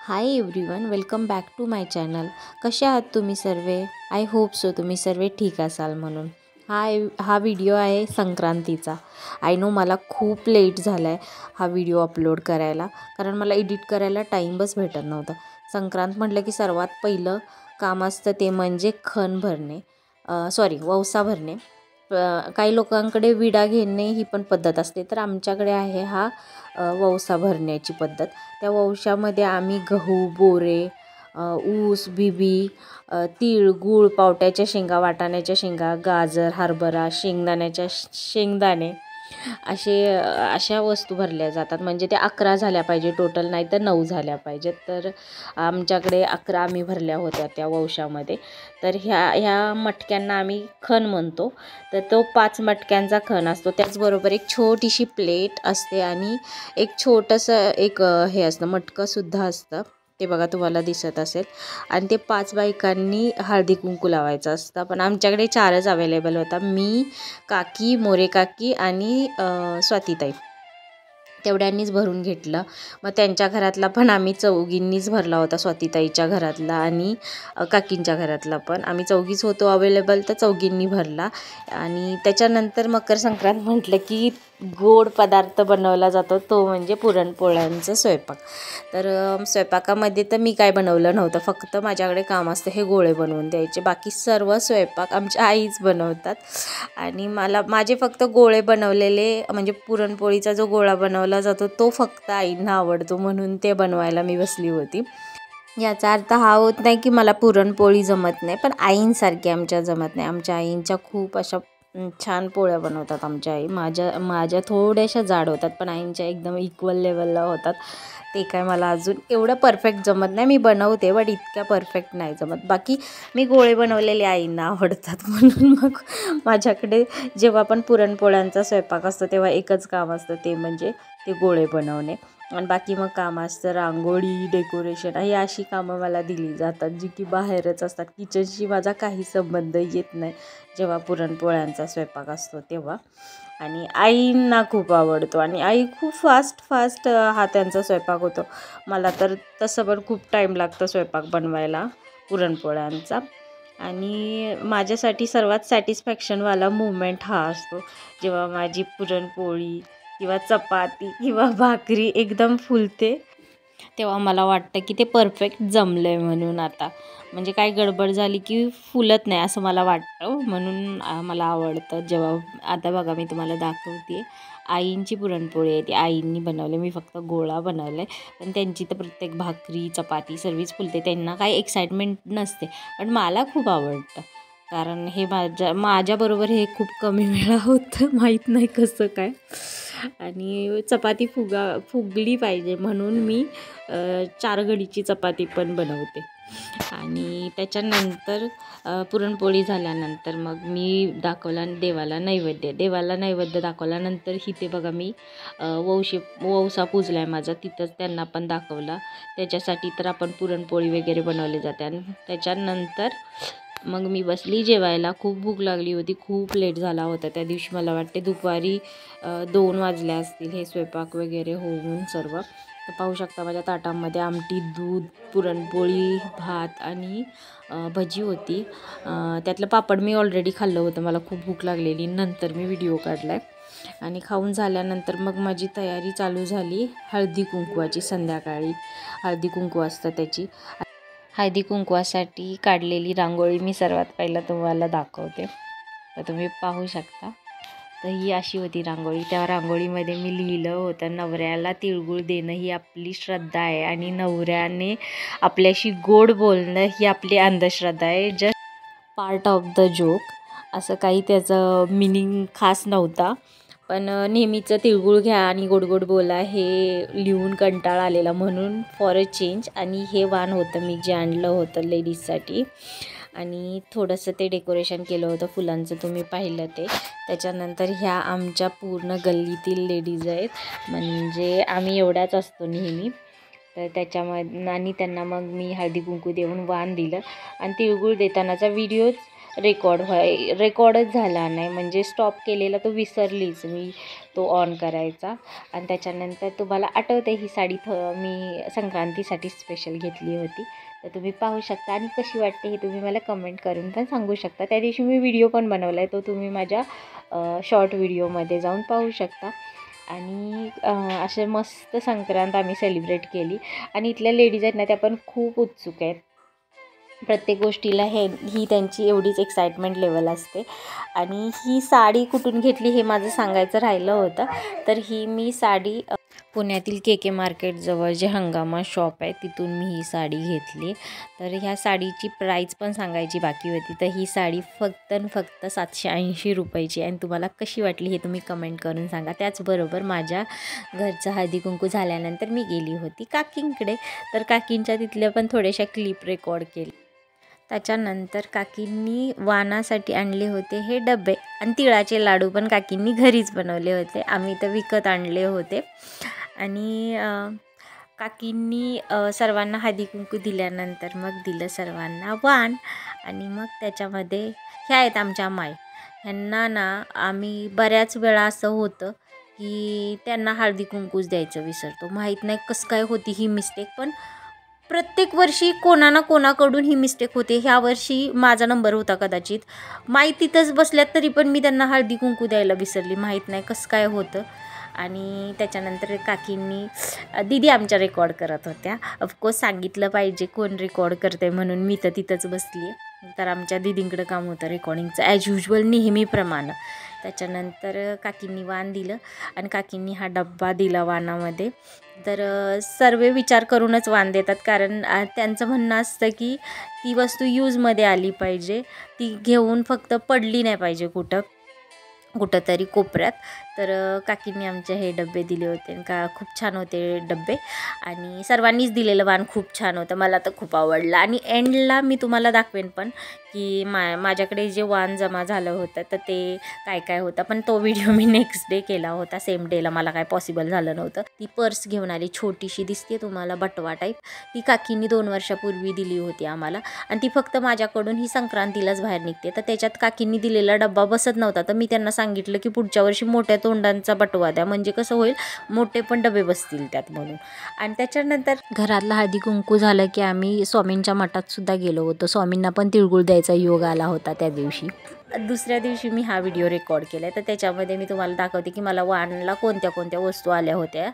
High everyone, welcome back to my channel. कसे आहात तुम्ही सर्व? आय होप सो तुम्ही सर्व ठीक असाल म्हणून. हा व्हिडिओ आहे संक्रांतीचा. आय नो मला खूप लेट झाला आहे हा व्हिडिओ अपलोड करायला, कारण मला एडिट करायला टाईमच भेटत नव्हता. संक्रांत म्हटलं की सर्वात पहिलं काम असतं ते म्हणजे खण भरणे, वौसा भरणे. काही लोकांकडे विडा घेणे ही पण पद्धत असते, तर आमच्याकडे आहे हा वौसा भरण्याची पद्धत. त्या वौशामध्ये आम्ही गहू, बोरे, ऊस, बिबी, तीळ, गूळ, पावट्याच्या शेंगा, वाटाण्याच्या शेंगा, गाजर, हरभरा, शेंगदाणे अशा वस्तू भरल्या जातात. म्हणजे ते 11 झाल्या पाहिजे टोटल, नाही तर 9 झाल्या पाहिजेत. तर आमच्याकडे 11 आम्ही भरल्या होत्या त्या वौशामध्ये. तर ह्या मटक्यांना आम्ही खण म्हणतो. तर तो 5 मटक्यांचा खण असतो. त्याचबरोबर एक छोटीशी प्लेट असते आणि एक छोटंसं हे असतं, मटकंसुद्धा असतं. ते बघा तुम्हाला दिसत असेल. आणि ते 5 बायकांनी हळदी कुंकू लावायचं असतं. पण आमच्याकडे 4च अवेलेबल होता. मी, काकी, मोरे काकी आणि स्वातीताई तेवढ्यांनीच भरून घेतलं. मग त्यांच्या घरातला पण आम्ही चौघींनीच भरला होता, स्वातीताईच्या घरातला आणि काकींच्या घरातला पण. आम्ही चौघीच होतो अवेलेबल, तर चौघींनी भरला. आणि त्याच्यानंतर मकर संक्रांत म्हटलं की गोड पदार्थ बनवला जातो, तो म्हणजे पुरणपोळ्यांचा स्वयंपाक. तर स्वयंपाकामध्ये तर मी काय बनवलं नव्हतं, फक्त माझ्याकडे काम असतं हे गोळे बनवून द्यायचे. बाकी सर्व स्वयंपाक आमच्या आईच बनवतात. आणि माझे फक्त गोळे बनवलेले, म्हणजे पुरणपोळीचा जो गोळा बनवला जातो तो फक्त आईंना आवडतो, म्हणून ते बनवायला मी बसली होती. याचा अर्थ हा होत नाही की मला पुरणपोळी जमत नाही, पण आईंसारखी आमच्या जमत नाही. आमच्या आईंच्या खूप अशा छान पोळ्या बनवतात आमच्या आई. माझ्या थोड्याशा जाड होतात, पण आईंच्या एकदम इक्वल लेवलला होतात. ते काय मला अजून एवढं परफेक्ट जमत नाही. मी बनवते बट इतक्या परफेक्ट नाही जमत. बाकी मी गोळे बनवलेले आईंना आवडतात, म्हणून मग माझ्याकडे जेव्हा पण पुरणपोळ्यांचा स्वयंपाक असतो तेव्हा एकच काम असतं, ते म्हणजे ते गोळे बनवणे. आणि बाकी मग कामं असतं रांगोळी, डेकोरेशन, ही अशी कामं मला दिली जातात जी की बाहेरच असतात. किचनशी माझा काही संबंध येत नाही जेव्हा पुरणपोळ्यांचा स्वयंपाक असतो तेव्हा. आणि आईंना खूप आवडतो आणि आई खूप फास्ट हा त्यांचा स्वयंपाक होतो. मला तर तसं पण खूप टाईम लागतो स्वयंपाक बनवायला पुरणपोळ्यांचा. आणि माझ्यासाठी सर्वात सॅटिस्फॅक्शनवाला मोमेंट हा असतो जेव्हा माझी पुरणपोळी किंवा चपाती किंवा भाकरी एकदम फुलते, तेव्हा मला वाटतं की ते परफेक्ट जमलं आहे म्हणून. आता म्हणजे काय गडबड झाली की फुलत नाही असं मला वाटतं, म्हणून मला आवडतं जेव्हा. आता बघा मी तुम्हाला दाखवते, आईंची पुरणपोळी आहे, ती आईंनी बनवली, मी फक्त गोळा बनवला आहे. पण त्यांची तर प्रत्येक भाकरी, चपाती सर्वच फुलते. त्यांना काही एक्साइटमेंट नसते, पण मला खूप आवडतं. कारण हे माझ्याबरोबर हे खूप कमी वेळा होतं, माहीत नाही कसं काय. आणि चपाती फुगली पाहिजे म्हणून मी 4 घडीची चपाती पण बनवते. आणि त्याच्यानंतर पुरणपोळी झाल्यानंतर मग मी दाखवला देवाला नैवेद्य दाखवल्यानंतर इथे बघा मी वौसा पूजला आहे माझा, तिथंच त्यांना पण दाखवला. त्याच्यासाठी तर आपण पुरणपोळी वगैरे बनवली जाते. आणि त्याच्यानंतर मग मी बसली जेवायला. खूप भूक लागली होती, खूप लेट झाला होता त्या दिवशी. मला वाटते दुपारी 2 वाजले असतील हे स्वयंपाक वगैरे होऊन सर्व. तर पाहू शकता माझ्या ताटामध्ये आमटी, दूध, पुरणपोळी, भात आणि भजी होती. त्यातलं पापड मी ऑलरेडी खाल्लं होतं, मला खूप भूक लागलेली, नंतर मी व्हिडिओ काढला आहे. आणि खाऊन झाल्यानंतर मग माझी तयारी चालू झाली हळदी कुंकवाची. संध्याकाळी हळदी कुंकू असतं त्याची. हळदी कुंकवासाठी काढलेली रांगोळी मी सर्वात पहिला तुम्हाला दाखवते. तर तुम्ही पाहू शकता. तर ही अशी होती रांगोळी. त्या रांगोळीमध्ये मी लिहिलं होतं, नवऱ्याला तिळगुळ देणं ही आपली श्रद्धा आहे आणि नवऱ्याने आपल्याशी गोड बोलणं ही आपली अंधश्रद्धा आहे. Just part of the joke, असं काही त्याचं मिनिंग खास नव्हता. पण नेहमीचं तिळगुळ घ्या आणि गोड गोड बोला हे लिहून कंटाळा आलेला, म्हणून फॉर अ चेंज. आणि हे वाण होतं मी जे आणलं होतं लेडीजसाठी. आणि थोडंसं ते डेकोरेशन केलं होतं फुलांचं, तुम्ही पाहिलं ते. त्याच्यानंतर ह्या आमच्या पूर्ण गल्लीतील लेडीज आहेत, म्हणजे आम्ही एवढ्याच असतो नेहमी. तर त्याच्यामध्ये आणि त्यांना मग मी हळदी कुंकू देऊन वाण दिलं. आणि तिळगुळ देतानाचा व्हिडिओ रेकॉर्डच झाला नाही, म्हणजे स्टॉप केलेला तो विसरलीच मी तो ऑन करायचा. आणि त्याच्यानंतर तुम्हाला आठवते ही साडी मी संक्रांतीसाठी स्पेशल घेतली होती. तर तुम्ही पाहू शकता आणि कशी वाटते हे तुम्ही मला कमेंट करून पण सांगू शकता. त्या दिवशी मी व्हिडिओ पण बनवला आहे, तो तुम्ही माझ्या शॉर्ट व्हिडिओमध्ये जाऊन पाहू शकता. आणि असे मस्त संक्रांत आम्ही सेलिब्रेट केली. आणि इथल्या लेडीज आहेत ना, त्या पण खूप उत्सुक आहेत. प्रत्येक गोष्टीला ही त्यांची एवढीच एक्साइटमेंट लेवल असते. आणि ही साडी कुठून घेतली हे माझं सांगायचं राहिलं होतं. तर ही मी साडी पुण्यातील KK मार्केटजवळ जे हंगामा शॉप आहे तिथून मी ही साडी घेतली. तर ह्या साडीची प्राईस पण सांगायची बाकी होती. तर ही साडी फक्त 780 रुपयाची. आणि तुम्हाला कशी वाटली हे तुम्ही कमेंट करून सांगा. त्याचबरोबर माझ्या घरचं हळदी कुंकू झाल्यानंतर मी गेली होती काकींकडे. तर काकींच्या तिथल्या पण थोड्याशा क्लिप रेकॉर्ड केली. त्याच्यानंतर काकींनी वाणासाठी आणले होते हे डबे. आणि तिळाचे लाडू पण काकींनी घरीच बनवले होते, आम्ही तर विकत आणले होते. आणि काकींनी सर्वांना हळदी कुंकू दिल्यानंतर मग दिलं सर्वांना वाण. आणि मग त्याच्यामध्ये ह्या आहेत आमच्या माय. ह्यांना ना आम्ही बऱ्याच वेळा असं होतं की त्यांना हळदी कुंकूच द्यायचं विसरतो. माहीत नाही कसं काय होती ही मिस्टेक, पण प्रत्येक वर्षी कोणा ना कोणाकडून ही मिस्टेक होते. ह्या वर्षी माझा नंबर होता कदाचित. तिथंच बसल्यात तरी पण मी त्यांना हळदी कुंकू द्यायला विसरली. माहीत नाही कसं काय होतं. आणि त्याच्यानंतर काकींनी दीदी आमच्या रेकॉर्ड करत होत्या. ऑफकोर्स सांगितलं पाहिजे कोण रेकॉर्ड करते म्हणून, मी तर तिथंच बसली आहे. तर आमच्या दीदींकडं काम होतं रेकॉर्डिंगचं ॲज युजल नेहमीप्रमाणे. त्याच्यानंतर काकींनी वाण दिलं आणि काकींनी हा डब्बा दिला वाणामध्ये. तर सर्व विचार करूनच वाण देतात, कारण त्यांचं म्हणणं असतं की ती वस्तू यूजमध्ये आली पाहिजे, ती घेऊन फक्त पडली नाही पाहिजे कुठंतरी कोपऱ्यात. तर काकींनी आमचे हे डबे दिले होते का खूप छान होते डबे. आणि सर्वांनीच दिलेलं वाण खूप छान होतं, मला तर खूप आवडलं. आणि एंडला मी तुम्हाला दाखवेन पण की माझ्याकडे जे वाण जमा झालं होतं तर ते काय काय होतं, पण तो व्हिडिओ मी नेक्स्ट डे केला होता. सेम डेला मला काय पॉसिबल झालं नव्हतं. ती पर्स घेऊन आली, छोटीशी दिसते तुम्हाला बटवा टाईप. ती काकींनी 2 वर्षापूर्वी दिली होती आम्हाला. आणि ती फक्त माझ्याकडून ही संक्रांतीलाच बाहेर निघते. तर त्याच्यात काकींनी दिलेला डब्बा बसत नव्हता. तर मी त्यांना सांगितलं की पुढच्या वर्षी मोठ्या तोंडांचा बटवा द्या, म्हणजे कसं होईल मोठे पण डबे बसतील त्यात म्हणून. आणि त्याच्यानंतर घरातला हळदी कुंकू झालं की आम्ही स्वामींच्या मठात सुद्धा गेलो होतो. स्वामींना पण तिळगुळ द्यायचा योग आला होता त्या दिवशी. दुसऱ्या दिवशी मी हा व्हिडिओ रेकॉर्ड केला आहे. तर त्याच्यामध्ये मी तुम्हाला दाखवते की मला वाणला कोणत्या कोणत्या वस्तू आल्या होत्या.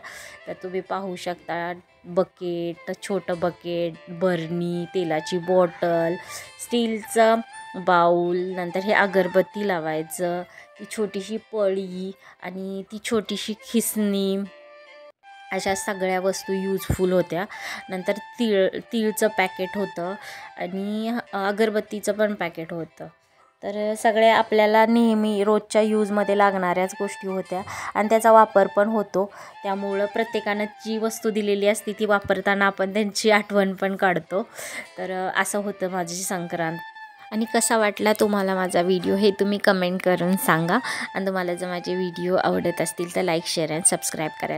तर तुम्ही पाहू शकता, बकेट, छोटं बकेट, बरणी, तेलाची बॉटल, स्टीलचं बाऊल, नंतर हे अगरबत्ती लावायचं, ती छोटीशी पळी आणि ती छोटीशी खिसणी, अशा सगळ्या वस्तू यूजफुल होत्या. नंतर तीळचं पॅकेट होतं आणि अगरबत्तीचं पण पॅकेट होतं. तर सगळ्या आपल्याला नेहमी रोजच्या यूजमध्ये लागणाऱ्याच गोष्टी होत्या आणि त्याचा वापर पण होतो. त्यामुळं प्रत्येकानं जी वस्तू दिलेली असते ती वापरताना आपण त्यांची आठवण पण काढतो. तर असं होतं माझी संक्रांत. आणि कसा वाटला तुम्हाला माझा व्हिडिओ हे तुम्ही कमेंट करून सांगा. आणि तुम्हाला जर माझे व्हिडिओ आवडत असतील तर लाईक, शेअर आणि सबस्क्राईब करायला